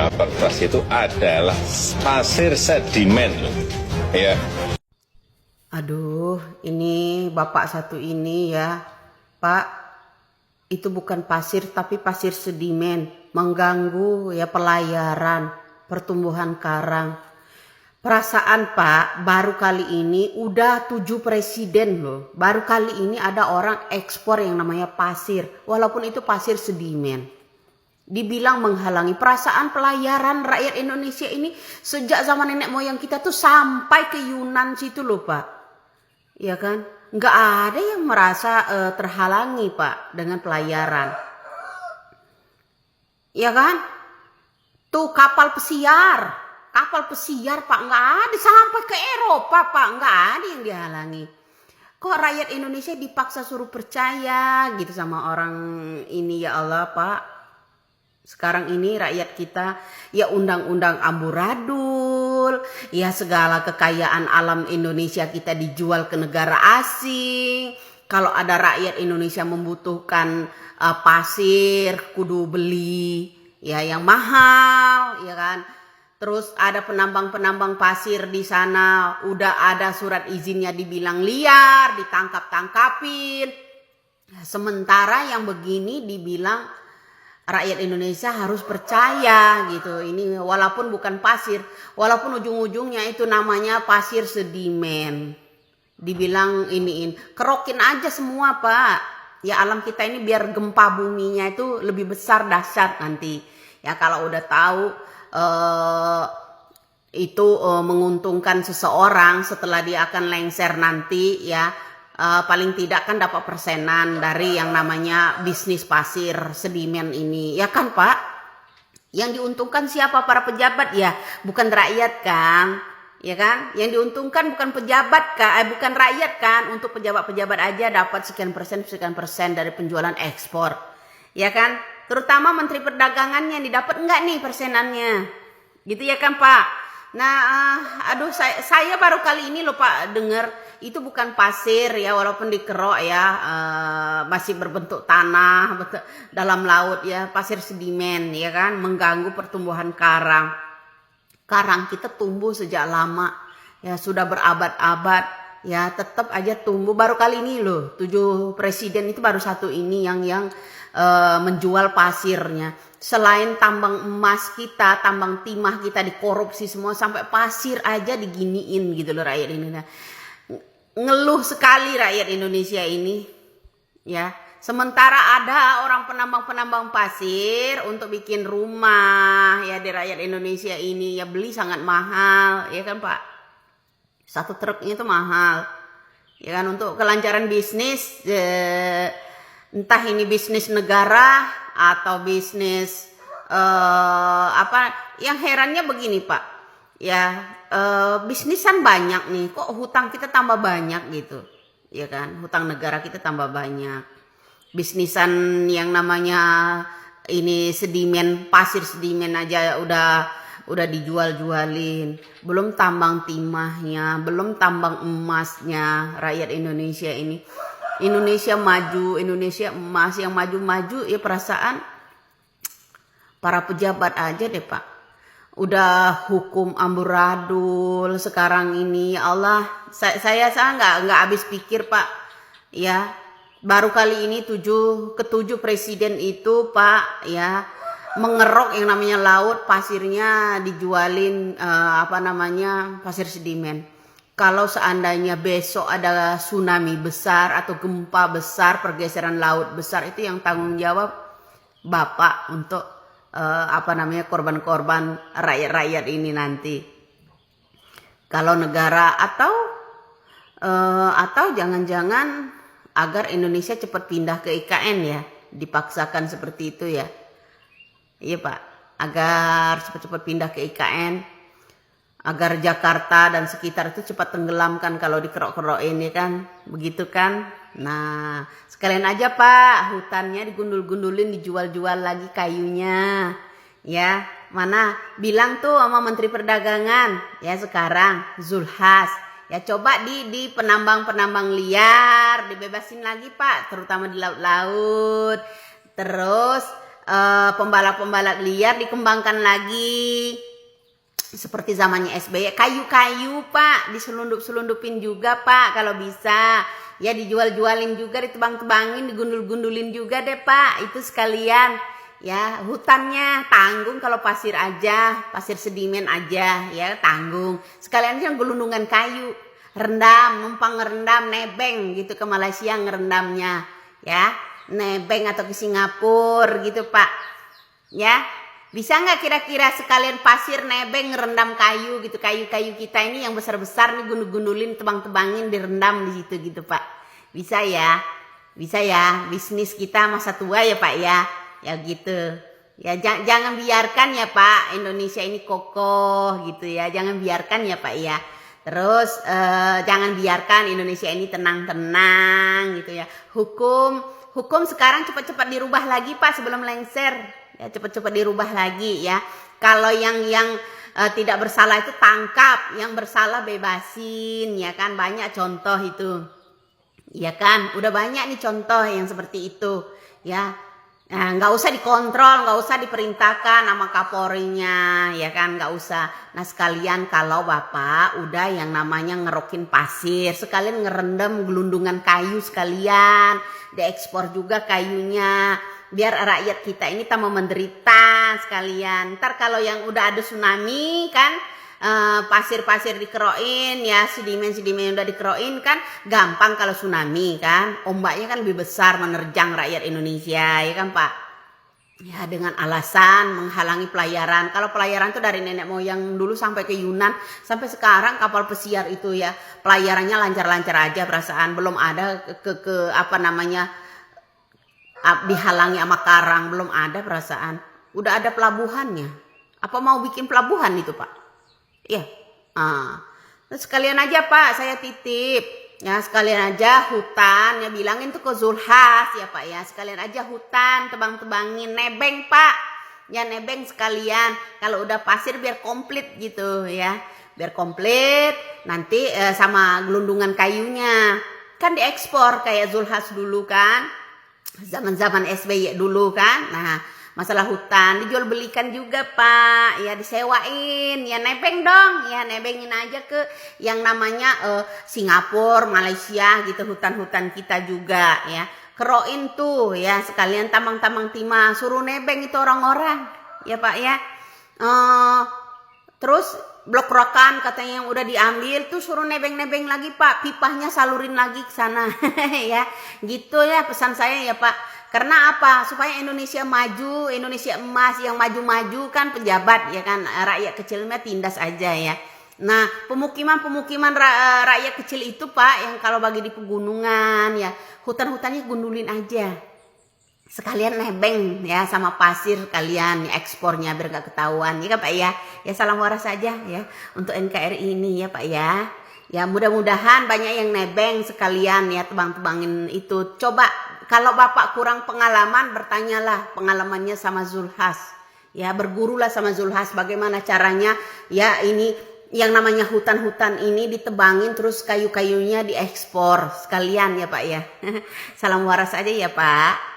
Pertas itu adalah pasir sedimen loh. Ya. Aduh, ini bapak satu ini ya, Pak, itu bukan pasir tapi pasir sedimen, mengganggu ya pelayaran, pertumbuhan karang. Perasaan Pak, baru kali ini udah 7 presiden loh, baru kali ini ada orang ekspor yang namanya pasir, walaupun itu pasir sedimen. Dibilang menghalangi perasaan pelayaran rakyat Indonesia ini sejak zaman nenek moyang kita tuh sampai ke Yunan situ loh Pak. Ya kan? Nggak ada yang merasa terhalangi Pak dengan pelayaran. Ya kan? Tuh kapal pesiar Pak nggak ada sampai ke Eropa Pak, nggak ada yang dihalangi. Kok rakyat Indonesia dipaksa suruh percaya gitu sama orang ini ya Allah Pak. Sekarang ini rakyat kita ya undang-undang amburadul, ya segala kekayaan alam Indonesia kita dijual ke negara asing. Kalau ada rakyat Indonesia membutuhkan pasir, kudu beli ya yang mahal, ya kan. Terus ada penambang-penambang pasir di sana, udah ada surat izinnya dibilang liar, ditangkap-tangkapin. Sementara yang begini dibilang rakyat Indonesia harus percaya gitu. Ini walaupun bukan pasir, walaupun ujung-ujungnya itu namanya pasir sedimen. Dibilang iniin, kerokin aja semua Pak. Ya alam kita ini biar gempa buminya itu lebih besar dahsyat nanti. Ya kalau udah tahu itu menguntungkan seseorang setelah dia akan lengser nanti ya. Paling tidak kan dapat persenan dari yang namanya bisnis pasir sedimen ini ya kan Pak. Yang diuntungkan siapa? Para pejabat ya, bukan rakyat kan, ya kan. Yang diuntungkan bukan pejabat kan, bukan rakyat kan. Untuk pejabat-pejabat aja dapat sekian persen dari penjualan ekspor ya kan. Terutama menteri perdagangannya didapat enggak nih persenannya gitu ya kan Pak. Nah aduh saya baru kali ini loh Pak dengar itu bukan pasir ya, walaupun dikerok ya, masih berbentuk tanah dalam laut ya, pasir sedimen ya kan, mengganggu pertumbuhan karang. Karang kita tumbuh sejak lama ya, sudah berabad-abad ya, tetap aja tumbuh. Baru kali ini loh 7 presiden itu baru satu ini yang menjual pasirnya. Selain tambang emas kita, tambang timah kita dikorupsi semua, sampai pasir aja diginiin gitu loh rakyat Indonesia. Ngeluh sekali rakyat Indonesia ini ya. Sementara ada orang penambang-penambang pasir untuk bikin rumah ya di rakyat Indonesia ini ya, beli sangat mahal ya kan Pak. Satu truknya itu mahal ya kan. Untuk kelancaran bisnis entah ini bisnis negara atau bisnis yang herannya begini Pak ya, bisnisan banyak nih, kok hutang kita tambah banyak gitu ya kan. Hutang negara kita tambah banyak. Bisnisan yang namanya ini sedimen, pasir sedimen aja udah dijual-jualin, belum tambang timahnya, belum tambang emasnya. Rakyat Indonesia ini, Indonesia maju, Indonesia emas, yang maju-maju ya perasaan para pejabat aja deh Pak. Udah hukum amburadul sekarang ini ya Allah, saya nggak habis pikir Pak ya. Baru kali ini 7 presiden itu Pak ya, mengerok yang namanya laut, pasirnya dijualin pasir sedimen. Kalau seandainya besok ada tsunami besar atau gempa besar, pergeseran laut besar, itu yang tanggung jawab Bapak untuk korban-korban rakyat-rakyat ini nanti. Kalau negara atau jangan-jangan agar Indonesia cepat pindah ke IKN ya, dipaksakan seperti itu ya. Iya Pak, agar cepat-cepat pindah ke IKN, agar Jakarta dan sekitar itu cepat tenggelamkan kalau dikerok-kerok ini kan, begitu kan. Nah sekalian aja Pak, hutannya digundul-gundulin, dijual-jual lagi kayunya ya. Mana bilang tuh sama Menteri Perdagangan ya sekarang, Zulhas ya, coba di penambang-penambang liar dibebasin lagi Pak, terutama di laut-laut. Terus pembalap-pembalap liar dikembangkan lagi seperti zamannya SBY. Kayu-kayu Pak diselundup-selundupin juga Pak kalau bisa. Ya dijual-jualin juga, ditebang-tebangin, digundul-gundulin juga deh Pak. Itu sekalian. Ya hutannya tanggung kalau pasir aja, pasir sedimen aja ya tanggung. Sekalian yang gelundungan kayu. Rendam, numpang ngerendam, nebeng gitu ke Malaysia ngerendamnya. Ya, nebeng atau ke Singapura gitu Pak. Ya, bisa nggak kira-kira sekalian pasir nebeng ngerendam kayu gitu, kayu-kayu kita ini yang besar-besar nih gundul-gundulin, tebang-tebangin, direndam di situ gitu Pak. Bisa ya, bisnis kita masa tua ya Pak ya, ya gitu. Ya jangan biarkan ya Pak Indonesia ini kokoh gitu ya, jangan biarkan ya Pak ya. Terus jangan biarkan Indonesia ini tenang-tenang gitu ya. Hukum sekarang cepat-cepat dirubah lagi Pak sebelum lengser. Ya cepat-cepat dirubah lagi ya. Kalau yang tidak bersalah itu tangkap, yang bersalah bebasin ya kan, banyak contoh itu. Ya kan, udah banyak nih contoh yang seperti itu ya. Nah, nggak usah dikontrol, nggak usah diperintahkan sama Kapolrinya ya kan, nggak usah. Nah sekalian kalau Bapak udah yang namanya ngerokin pasir, sekalian ngerendam gelundungan kayu sekalian, diekspor juga kayunya. Biar rakyat kita ini tambah menderita sekalian. Ntar kalau yang udah ada tsunami kan, pasir-pasir dikeroin ya, sedimen-sedimen udah dikeroin kan, gampang kalau tsunami kan. Ombaknya kan lebih besar menerjang rakyat Indonesia ya kan Pak. Ya dengan alasan menghalangi pelayaran. Kalau pelayaran tuh dari nenek moyang dulu sampai ke Yunan, sampai sekarang kapal pesiar itu ya pelayarannya lancar-lancar aja perasaan. Belum ada ke apa namanya, dihalangi sama karang, belum ada perasaan. Udah ada pelabuhannya. Apa mau bikin pelabuhan itu Pak? Iya. Terus sekalian aja Pak saya titip. Ya sekalian aja hutan ya, bilangin tuh ke Zulhas ya Pak ya. Sekalian aja hutan, tebang-tebangin, nebeng Pak. Ya nebeng sekalian. Kalau udah pasir biar komplit gitu ya. Biar komplit nanti sama gelundungan kayunya. Kan diekspor kayak Zulhas dulu kan. Zaman-zaman SBY dulu kan. Nah masalah hutan dijual belikan juga Pak ya, disewain ya, nebeng dong ya, nebengin aja ke yang namanya Singapura, Malaysia gitu, hutan-hutan kita juga ya, keroin tuh ya, sekalian tambang-tambang timah, suruh nebeng itu orang-orang ya Pak ya. Terus blok rokan katanya yang udah diambil tuh suruh nebeng-nebeng lagi Pak, pipahnya salurin lagi ke sana ya. Gitu ya pesan saya ya Pak. Karena apa? Supaya Indonesia maju, Indonesia emas, yang maju-maju kan pejabat ya kan, rakyat kecilnya tindas aja ya. Nah, pemukiman rakyat kecil itu Pak, yang kalau bagi di pegunungan ya, hutan-hutannya gundulin aja. Sekalian nebeng ya sama pasir kalian ya, ekspornya biar gak ketahuan ya kan Pak ya. Ya salam waras saja ya untuk NKRI ini ya Pak ya. Ya mudah-mudahan banyak yang nebeng sekalian ya, tebang-tebangin itu. Coba kalau Bapak kurang pengalaman, bertanyalah pengalamannya sama Zulhas. Ya bergurulah sama Zulhas bagaimana caranya ya, ini yang namanya hutan-hutan ini ditebangin terus kayu-kayunya diekspor sekalian ya Pak ya. Salam waras aja ya Pak.